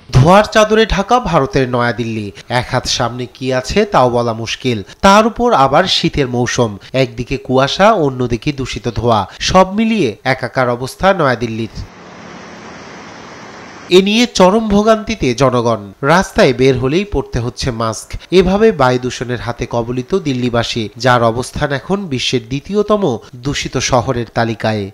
ধোঁয়ার চাদরে ঢাকা ভারতের নয়াদিল্লি। এক হাত সামনে কি আছে তাও বলা মুশকিল। তার উপর আবার শীতের মৌসুম, একদিকে কুয়াশা, অন্যদিকে দূষিত ধোঁয়া, সব মিলিয়ে একাকার অবস্থা নয়াদিল্লির। এ নিয়ে চরম ভোগান্তিতে জনগণ। রাস্তায় বের হলেই পড়তে হচ্ছে মাস্ক। এভাবে বায়ু দূষণের হাতে কবলিত দিল্লিবাসী, যার অবস্থান এখন বিশ্বের দ্বিতীয়তম দূষিত শহরের তালিকায়।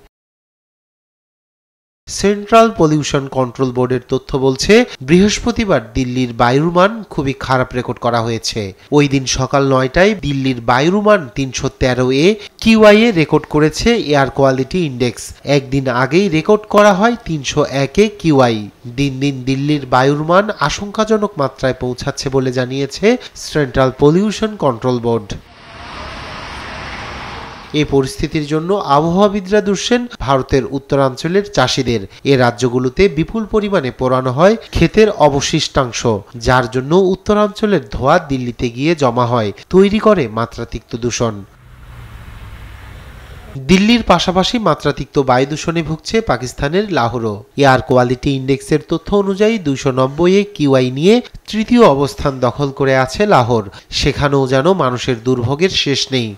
সেন্ট্রাল পলিউশন কন্ট্রোল বোর্ডের তথ্য বলছে, বৃহস্পতিবার দিল্লির বায়ুর মান খুবই খারাপ রেকর্ড করা হয়েছে। ওই দিন সকাল 9টায় দিল্লির বায়ুর মান 313 কিউআই এ রেকর্ড করেছে এয়ার কোয়ালিটি ইন্ডেক্স। একদিন আগেই রেকর্ড করা হয় 301 কিউআই। দিন দিন দিল্লির বায়ুর মান আশঙ্কাজনক মাত্রায় পৌঁছাচ্ছে বলে জানিয়েছে সেন্ট্রাল পলিউশন কন্ট্রোল বোর্ড। এই পরিস্থিতির জন্য আবহাওয়াবিদরা দুষছেন ভারতের উত্তরাঞ্চলের চাষিদের। এ রাজ্যগুলোতে বিপুল পরিমাণে পোড়ানো হয় ক্ষেতের অবশিষ্টাংশ, যার জন্য উত্তরাঞ্চলের ধোঁয়া দিল্লিতে গিয়ে জমা হয়, তৈরি করে মাত্রাতিক্ত দূষণ। দিল্লির পাশাপাশি মাত্রাতিক্ত বায়ু দূষণে ভুগছে পাকিস্তানের লাহোরও। এয়ার কোয়ালিটি ইন্ডেক্সের তথ্য অনুযায়ী 290 কিউআই নিয়ে তৃতীয় অবস্থান দখল করে আছে লাহোর। সেখানেও যেন মানুষের দুর্ভোগের শেষ নেই।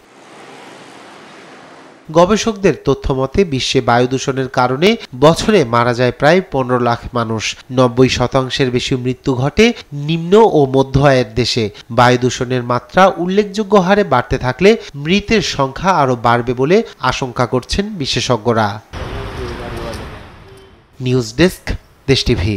গবেষকদের তথ্য মতে বিশ্বে বায়ু দূষণের কারণে বছরে মারা যায় প্রায় 15 লাখ মানুষ। 90% বেশি মৃত্যু ঘটে নিম্ন ও মধ্য আয়ের দেশে। বায়ু দূষণের মাত্রা উল্লেখযোগ্য হারে বাড়তে থাকলে মৃতের সংখ্যা আরও বাড়বে বলে আশঙ্কা করছেন বিশেষজ্ঞরা। নিউজ ডেস্ক, দেশ টিভি।